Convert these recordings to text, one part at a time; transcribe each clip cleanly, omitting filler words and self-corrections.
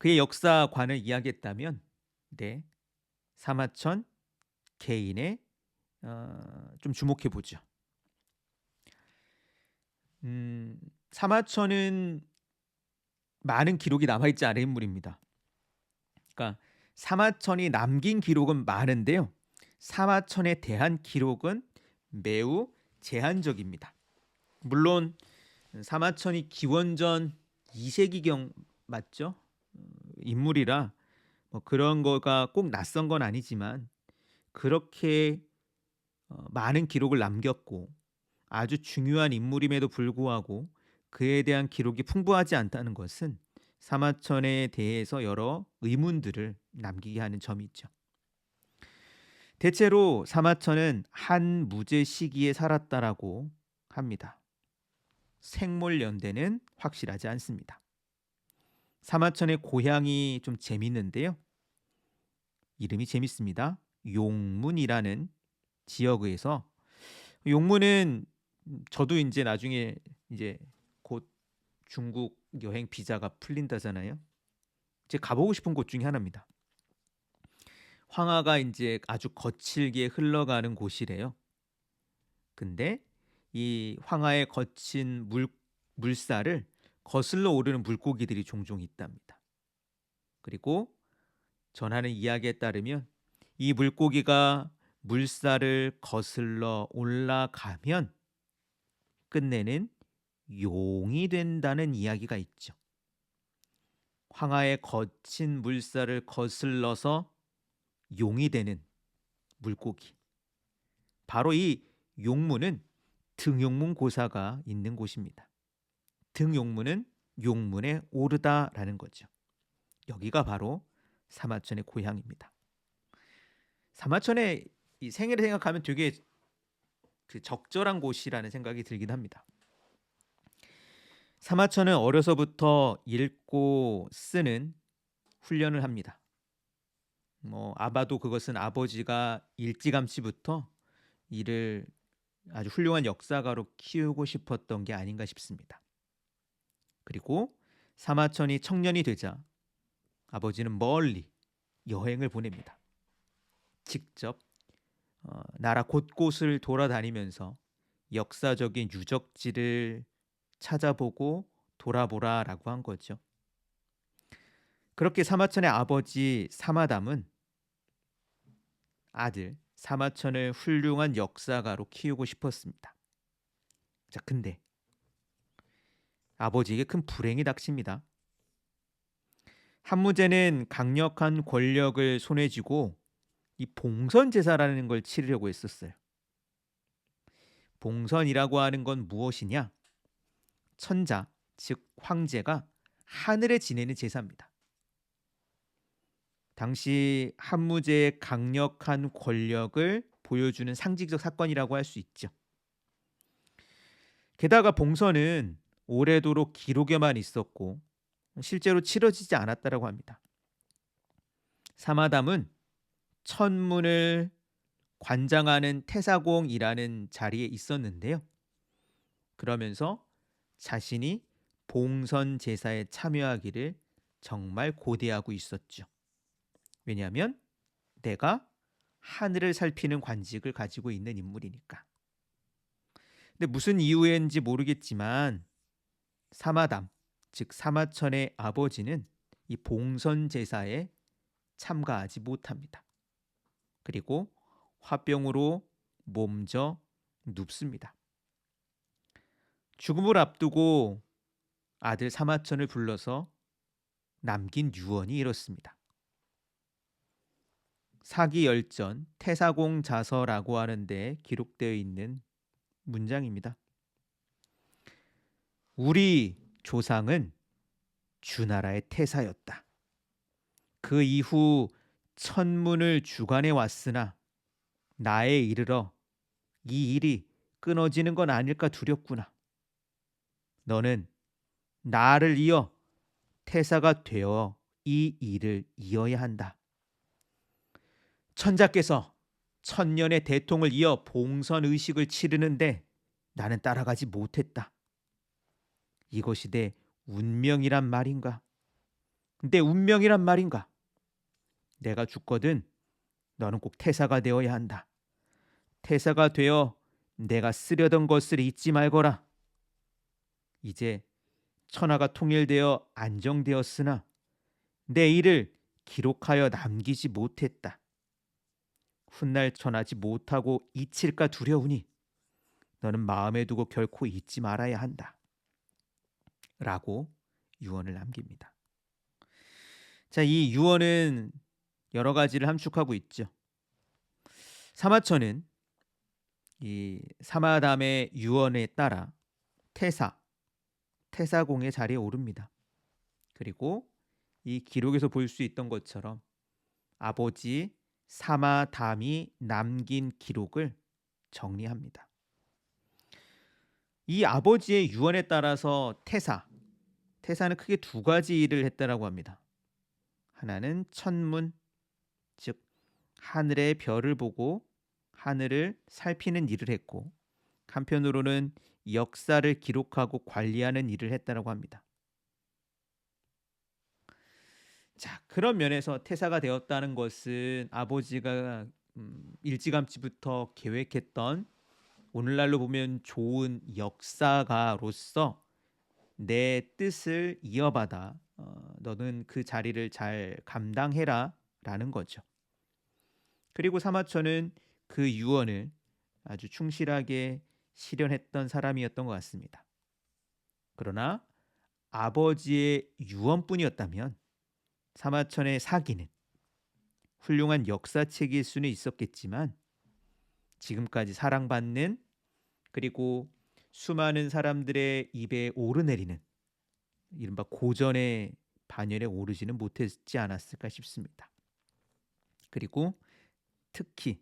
그의 역사관을 이야기했다면 네, 사마천 개인의 좀 주목해 보죠. 음, 사마천은 많은 기록이 남아있지 않은 인물입니다. 그러니까 사마천이 남긴 기록은 많은데요. 사마천에 대한 기록은 매우 제한적입니다. 물론 사마천이 기원전 2세기경 맞죠? 인물이라 뭐 그런 거가 꼭 낯선 건 아니지만 그렇게 많은 기록을 남겼고 아주 중요한 인물임에도 불구하고 그에 대한 기록이 풍부하지 않다는 것은 사마천에 대해서 여러 의문들을 남기게 하는 점이 있죠. 대체로 사마천은 한 무제 시기에 살았다라고 합니다. 생몰 연대는 확실하지 않습니다. 사마천의 고향이 좀 재밌는데요. 이름이 재밌습니다. 용문이라는 지역에서 용문은 저도 이제 나중에 이제 곧 중국 여행 비자가 풀린다잖아요. 이제 가보고 싶은 곳 중에 하나입니다. 황하가 이제 아주 거칠게 흘러가는 곳이래요. 근데 이 황하의 거친 물살을 거슬러 오르는 물고기들이 종종 있답니다. 그리고 전하는 이야기에 따르면 이 물고기가 물살을 거슬러 올라가면 끝내는 용이 된다는 이야기가 있죠. 황하의 거친 물살을 거슬러서 용이 되는 물고기. 바로 이 용문은 등용문 고사가 있는 곳입니다. 등용문은 용문에 오르다라는 거죠. 여기가 바로 사마천의 고향입니다. 사마천의 이 생애를 생각하면 되게 그 적절한 곳이라는 생각이 들긴 합니다. 사마천은 어려서부터 읽고 쓰는 훈련을 합니다. 아마도 그것은 아버지가 일찌감치부터 이를 아주 훌륭한 역사가로 키우고 싶었던 게 아닌가 싶습니다. 그리고 사마천이 청년이 되자 아버지는 멀리 여행을 보냅니다. 직접 나라 곳곳을 돌아다니면서 역사적인 유적지를 찾아보고 돌아보라라고 한 거죠. 그렇게 사마천의 아버지 사마담은 아들 사마천을 훌륭한 역사가로 키우고 싶었습니다. 자, 근데 아버지에게 큰 불행이 닥칩니다. 한무제는 강력한 권력을 손에 쥐고 이 봉선 제사라는 걸 치르려고 했었어요. 봉선이라고 하는 건 무엇이냐? 천자, 즉 황제가 하늘에 지내는 제사입니다. 당시 한무제의 강력한 권력을 보여주는 상징적 사건이라고 할 수 있죠. 게다가 봉선은 오래도록 기록에만 있었고 실제로 치러지지 않았다라고 합니다. 사마담은 천문을 관장하는 태사공이라는 자리에 있었는데요. 그러면서 자신이 봉선 제사에 참여하기를 정말 고대하고 있었죠. 왜냐하면 내가 하늘을 살피는 관직을 가지고 있는 인물이니까. 근데 무슨 이유인지 모르겠지만 사마담, 즉 사마천의 아버지는 이 봉선 제사에 참가하지 못합니다. 그리고 화병으로 몸져 눕습니다. 죽음을 앞두고 아들 사마천을 불러서 남긴 유언이 이렇습니다. 사기열전 태사공자서라고 하는데 기록되어 있는 문장입니다. 우리 조상은 주나라의 태사였다. 그 이후 천문을 주관해 왔으나 나에 이르러 이 일이 끊어지는 건 아닐까 두렵구나. 너는 나를 이어 태사가 되어 이 일을 이어야 한다. 천자께서 천년의 대통을 이어 봉선 의식을 치르는데 나는 따라가지 못했다. 이것이 내 운명이란 말인가? 내 운명이란 말인가? 내가 죽거든 너는 꼭 태사가 되어야 한다. 태사가 되어 내가 쓰려던 것을 잊지 말거라. 이제 천하가 통일되어 안정되었으나 내 일을 기록하여 남기지 못했다. 훗날 전하지 못하고 잊힐까 두려우니 너는 마음에 두고 결코 잊지 말아야 한다. 라고 유언을 남깁니다. 자, 이 유언은 여러 가지를 함축하고 있죠. 사마천은 이 사마담의 유언에 따라 태사공의 자리에 오릅니다. 그리고 이 기록에서 볼 수 있던 것처럼 아버지 사마담이 남긴 기록을 정리합니다. 이 아버지의 유언에 따라서 태사는 크게 두 가지 일을 했다라고 합니다. 하나는 천문, 즉 하늘의 별을 보고 하늘을 살피는 일을 했고, 한편으로는 역사를 기록하고 관리하는 일을 했다라고 합니다. 자, 그런 면에서 태사가 되었다는 것은 아버지가 일찌감치부터 계획했던 오늘날로 보면 좋은 역사가로서 내 뜻을 이어받아 너는 그 자리를 잘 감당해라 라는 거죠. 그리고 사마천은 그 유언을 아주 충실하게 실현했던 사람이었던 것 같습니다. 그러나 아버지의 유언뿐이었다면 사마천의 사기는 훌륭한 역사책일 수는 있었겠지만 지금까지 사랑받는, 그리고 수많은 사람들의 입에 오르내리는 이른바 고전의 반열에 오르지는 못했지 않았을까 싶습니다. 그리고 특히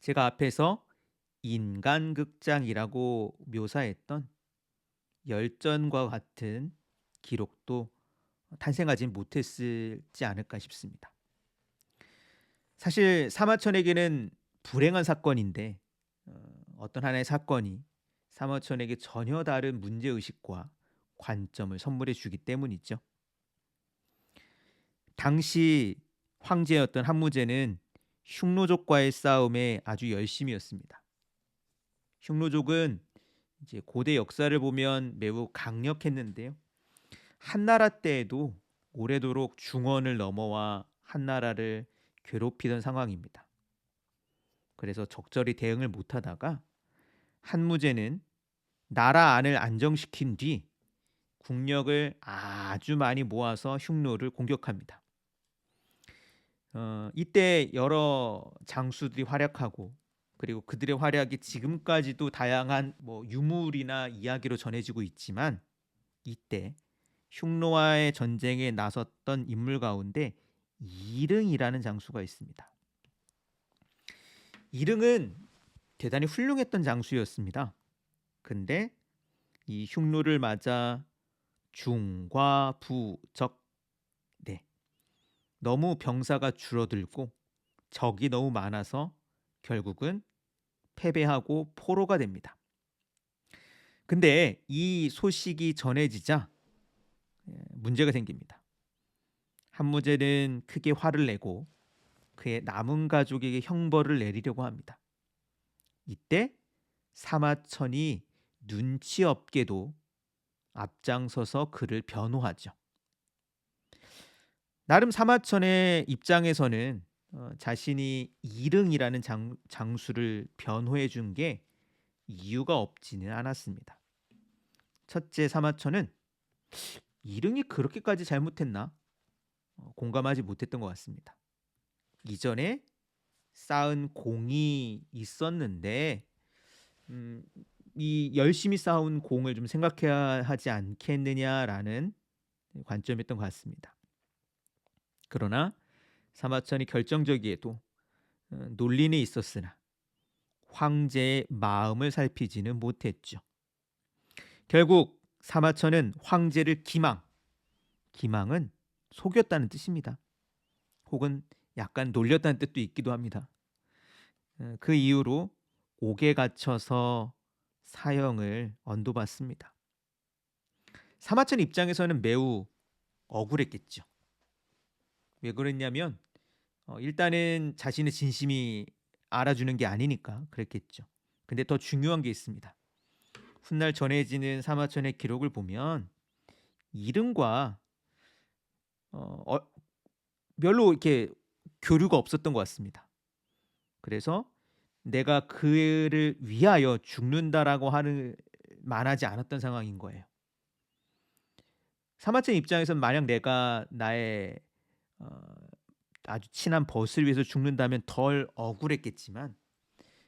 제가 앞에서 인간극장이라고 묘사했던 열전과 같은 기록도 탄생하지 못했지 않을까 싶습니다. 사실 사마천에게는 불행한 사건인데 어떤 하나의 사건이 사마천에게 전혀 다른 문제의식과 관점을 선물해 주기 때문이죠. 당시 황제였던 한무제는 흉노족과의 싸움에 아주 열심이었습니다. 흉노족은 이제 고대 역사를 보면 매우 강력했는데요. 한나라 때에도 오래도록 중원을 넘어와 한나라를 괴롭히던 상황입니다. 그래서 적절히 대응을 못하다가 한무제는 나라 안을 안정시킨 뒤 국력을 아주 많이 모아서 흉노를 공격합니다. 이때 여러 장수들이 활약하고, 그리고 그들의 활약이 지금까지도 다양한 유물이나 이야기로 전해지고 있지만, 이때 흉노와의 전쟁에 나섰던 인물 가운데 이릉이라는 장수가 있습니다. 이릉은 대단히 훌륭했던 장수였습니다. 근데 이 흉노를 맞아 중과부적, 너무 병사가 줄어들고 적이 너무 많아서 결국은 패배하고 포로가 됩니다. 근데 이 소식이 전해지자 문제가 생깁니다. 한무제는 크게 화를 내고 그의 남은 가족에게 형벌을 내리려고 합니다. 이때 사마천이 눈치 없게도 앞장서서 그를 변호하죠. 나름 사마천의 입장에서는 자신이 이릉이라는 장수를 변호해 준 게 이유가 없지는 않았습니다. 첫째, 사마천은 이릉이 그렇게까지 잘못했나 공감하지 못했던 것 같습니다. 이전에 쌓은 공이 있었는데 이 열심히 쌓은 공을 좀 생각해야 하지 않겠느냐라는 관점이었던 것 같습니다. 그러나 사마천이 결정적이에도 논리는 있었으나 황제의 마음을 살피지는 못했죠. 결국 사마천은 황제를 기망은 속였다는 뜻입니다. 혹은 약간 놀렸다는 뜻도 있기도 합니다. 그 이후로 옥에 갇혀서 사형을 언도받습니다. 사마천 입장에서는 매우 억울했겠죠. 왜 그랬냐면 일단은 자신의 진심이 알아주는 게 아니니까 그랬겠죠. 근데 더 중요한 게 있습니다. 훗날 전해지는 사마천의 기록을 보면 이름과 어, 어, 별로 이렇게 교류가 없었던 것 같습니다. 그래서 내가 그를 위하여 죽는다라고 하는 말하지 않았던 상황인 거예요. 사마천 입장에선 만약 내가 나의 어, 아주 친한 벗을 위해서 죽는다면 덜 억울했겠지만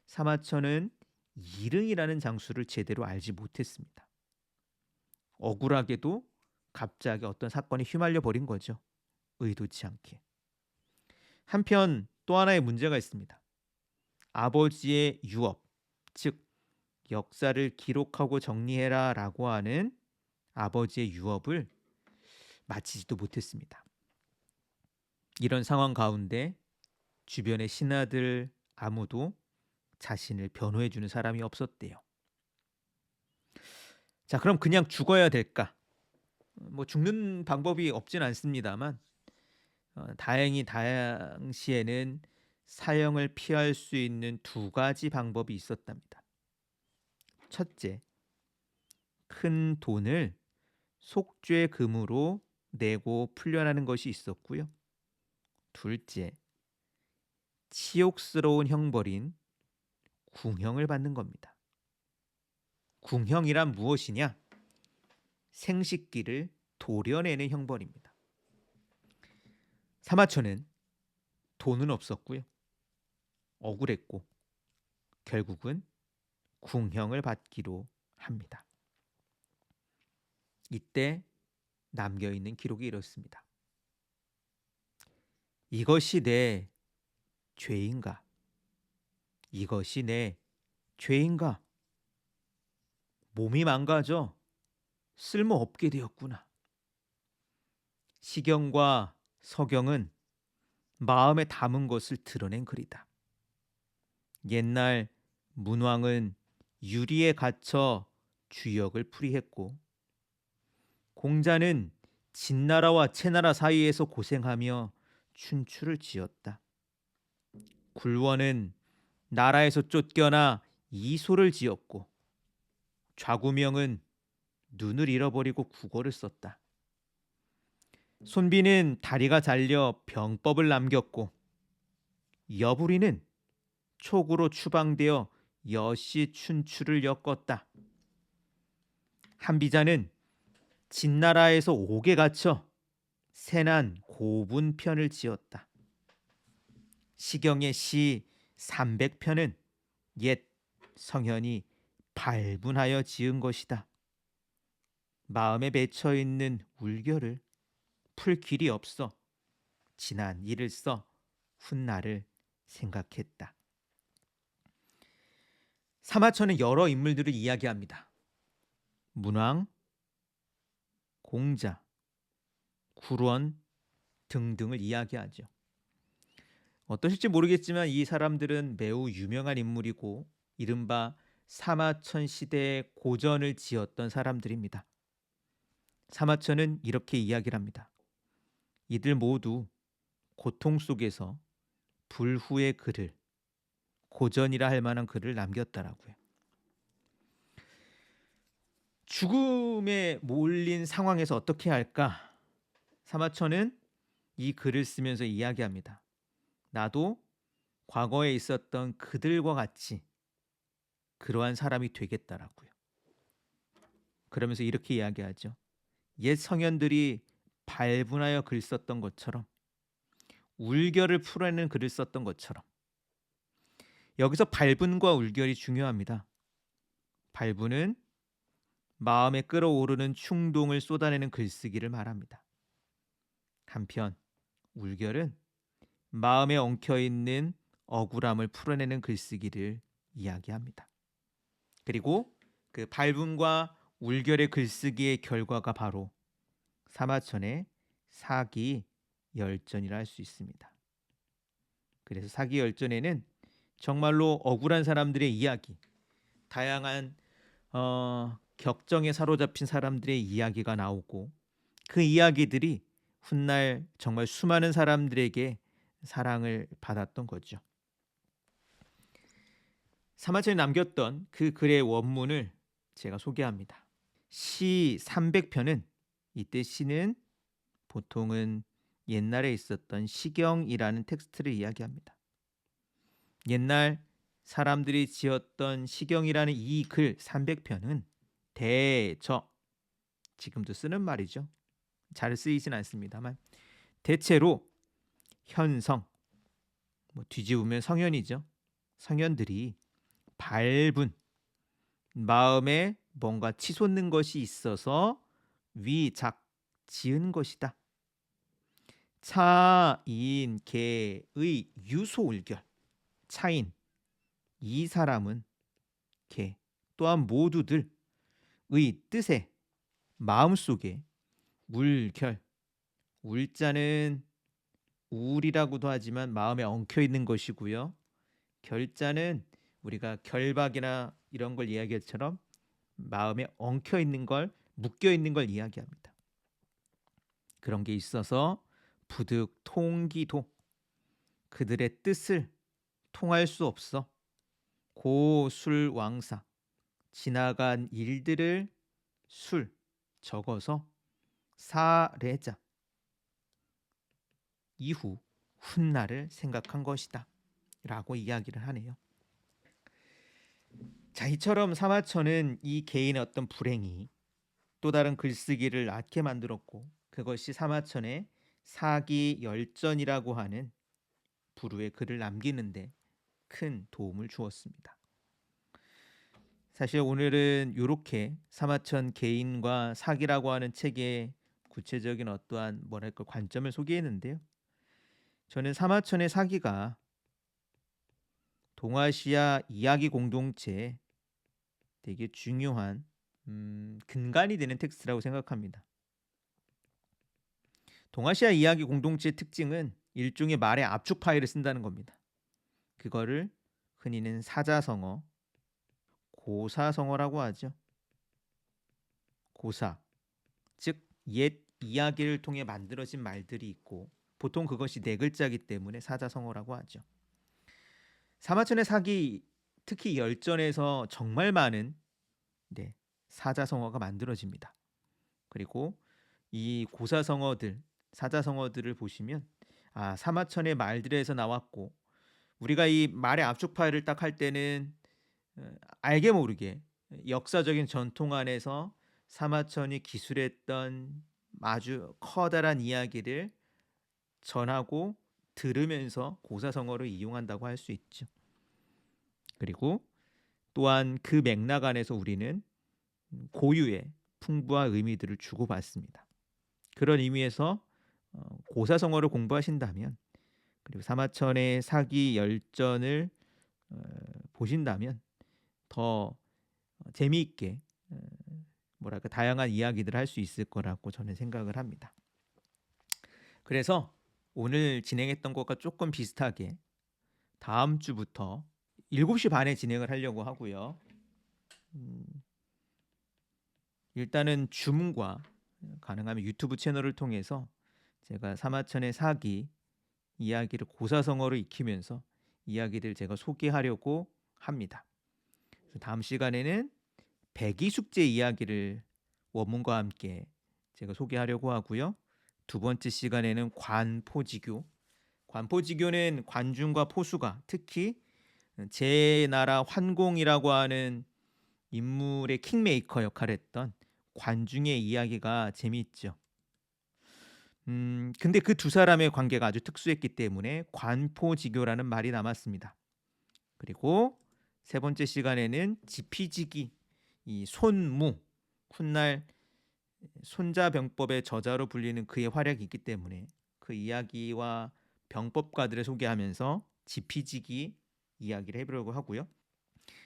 사마천은 이릉이라는 장수를 제대로 알지 못했습니다. 억울하게도 갑자기 어떤 사건에 휘말려 버린 거죠. 의도치 않게. 한편 또 하나의 문제가 있습니다. 아버지의 유업, 즉 역사를 기록하고 정리해라라고 하는 아버지의 유업을 마치지도 못했습니다. 이런 상황 가운데 주변의 신하들 아무도 자신을 변호해 주는 사람이 없었대요. 자, 그럼 그냥 죽어야 될까? 뭐 죽는 방법이 없진 않습니다만 다행히 당시에는 사형을 피할 수 있는 두 가지 방법이 있었답니다. 첫째, 큰 돈을 속죄금으로 내고 풀려나는 것이 있었고요. 둘째, 치욕스러운 형벌인 궁형을 받는 겁니다. 궁형이란 무엇이냐? 생식기를 도려내는 형벌입니다. 사마천은 돈은 없었고요. 억울했고 결국은 궁형을 받기로 합니다. 이때 남겨있는 기록이 이렇습니다. 이것이 내 죄인가? 이것이 내 죄인가? 몸이 망가져 쓸모없게 되었구나. 시경과 서경은 마음에 담은 것을 드러낸 글이다. 옛날 문왕은 유리에 갇혀 주역을 풀이했고 공자는 진나라와 채나라 사이에서 고생하며 춘추를 지었다. 굴원은 나라에서 쫓겨나 이소를 지었고 좌구명은 눈을 잃어버리고 국어를 썼다. 손비는 다리가 잘려 병법을 남겼고 여부리는 촉으로 추방되어 여시 춘추를 엮었다. 한비자는 진나라에서 옥에 갇혀 세난 고분편을 지었다. 시경의 시 300편은 옛 성현이 발분하여 지은 것이다. 마음에 맺혀 있는 울겨를 풀 길이 없어 지난 일을 써 훗날을 생각했다. 사마천은 여러 인물들을 이야기합니다. 문왕, 공자, 굴원 등등을 이야기하죠. 어떠실지 모르겠지만 이 사람들은 매우 유명한 인물이고 이른바 사마천 시대의 고전을 지었던 사람들입니다. 사마천은 이렇게 이야기를 합니다. 이들 모두 고통 속에서 불후의 글을, 고전이라 할 만한 글을 남겼다라고요. 죽음에 몰린 상황에서 어떻게 할까? 사마천은 이 글을 쓰면서 이야기합니다. 나도 과거에 있었던 그들과 같이 그러한 사람이 되겠다라고요. 그러면서 이렇게 이야기하죠. 옛 성현들이 발분하여 글 썼던 것처럼 울결을 풀어내는 글을 썼던 것처럼 여기서 발분과 울결이 중요합니다. 발분은 마음에 끓어오르는 충동을 쏟아내는 글쓰기를 말합니다. 한편 울결은 마음에 엉켜있는 억울함을 풀어내는 글쓰기를 이야기합니다. 그리고 그 발분과 울결의 글쓰기의 결과가 바로 사마천의 사기열전이라 할 수 있습니다. 그래서 사기열전에는 정말로 억울한 사람들의 이야기, 다양한 격정에 사로잡힌 사람들의 이야기가 나오고 그 이야기들이 훗날 정말 수많은 사람들에게 사랑을 받았던 거죠. 사마천이 남겼던 그 글의 원문을 제가 소개합니다. 시 300편은 이때 시는 보통은 옛날에 있었던 시경이라는 텍스트를 이야기합니다. 옛날 사람들이 지었던 시경이라는 이 글 300편은 대저, 지금도 쓰는 말이죠. 잘 쓰이진 않습니다만 대체로 현성, 뒤집으면 성현이죠. 성현들이 밝은 마음에 뭔가 치솟는 것이 있어서 위작 지은 것이다. 차인 개의 유소울결, 차인 이 사람은 개 또한 모두들의 뜻에 마음속에 울결, 울자는 울이라고도 하지만 마음에 엉켜 있는 것이고요. 결자는 우리가 결박이나 이런 걸 이야기할 처럼 마음에 엉켜 있는 걸, 묶여 있는 걸 이야기합니다. 그런 게 있어서 부득 통기도, 그들의 뜻을 통할 수 없어 고술왕사, 지나간 일들을 술 적어서 사례자, 이후 훗날을 생각한 것이다 라고 이야기를 하네요. 자, 이처럼 사마천은 이 개인의 어떤 불행이 또 다른 글쓰기를 낳게 만들었고, 그것이 사마천의 사기 열전이라고 하는 부류의 글을 남기는데 큰 도움을 주었습니다. 사실 오늘은 이렇게 사마천 개인과 사기라고 하는 책의 구체적인 어떠한 관점을 소개했는데요. 저는 사마천의 사기가 동아시아 이야기 공동체에 되게 중요한 근간이 되는 텍스트라고 생각합니다. 동아시아 이야기 공동체의 특징은 일종의 말의 압축 파일을 쓴다는 겁니다. 그거를 흔히는 사자성어, 고사성어라고 하죠. 고사, 즉 옛 이야기를 통해 만들어진 말들이 있고 보통 그것이 네 글자이기 때문에 사자성어라고 하죠. 사마천의 사기, 특히 열전에서 정말 많은 사자성어가 만들어집니다. 그리고 이 고사성어들, 사자성어들을 보시면 사마천의 말들에서 나왔고, 우리가 이 말의 압축 파일을 딱 할 때는 알게 모르게 역사적인 전통 안에서 사마천이 기술했던 아주 커다란 이야기를 전하고 들으면서 고사성어를 이용한다고 할 수 있죠. 그리고 또한 그 맥락 안에서 우리는 고유의 풍부한 의미들을 주고받습니다. 그런 의미에서 고사성어를 공부하신다면, 그리고 사마천의 사기 열전을 보신다면 더 재미있게 다양한 이야기들을 할 수 있을 거라고 저는 생각을 합니다. 그래서 오늘 진행했던 것과 조금 비슷하게 다음 주부터 7시 반에 진행을 하려고 하고요. 일단은 줌과 가능하면 유튜브 채널을 통해서 제가 사마천의 사기 이야기를 고사성어로 익히면서 이야기를 제가 소개하려고 합니다. 다음 시간에는 백이숙제 이야기를 원문과 함께 제가 소개하려고 하고요. 두 번째 시간에는 관포지교. 관포지교는 관중과 포수가, 특히 제나라 환공이라고 하는 인물의 킹메이커 역할을 했던 관중의 이야기가 재미있죠. 근데 그 두 사람의 관계가 아주 특수했기 때문에 관포지교라는 말이 남았습니다. 그리고 세 번째 시간에는 지피지기, 이 손무, 훗날 손자병법의 저자로 불리는 그의 활약이 있기 때문에 그 이야기와 병법가들을 소개하면서 지피지기 이야기를 해보려고 하고요.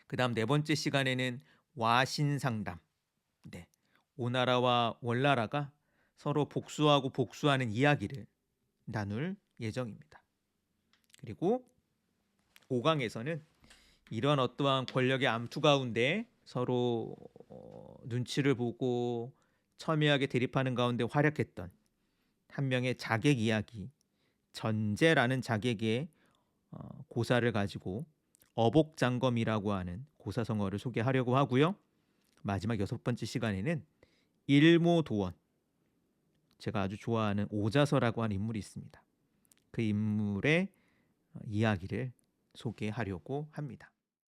그 다음 네 번째 시간에는 와신상담, 오나라와 월나라가 서로 복수하고 복수하는 이야기를 나눌 예정입니다. 그리고 5강에서는 이런 어떠한 권력의 암투 가운데 서로 눈치를 보고 첨예하게 대립하는 가운데 활약했던 한 명의 자객 이야기, 전제라는 자객의 고사를 가지고 어복장검이라고 하는 고사성어를 소개하려고 하고요. 마지막 6번째 시간에는 일모도원, 제가 아주 좋아하는 오자서라고 하는 인물이 있습니다. 그 인물의 이야기를 소개하려고 합니다.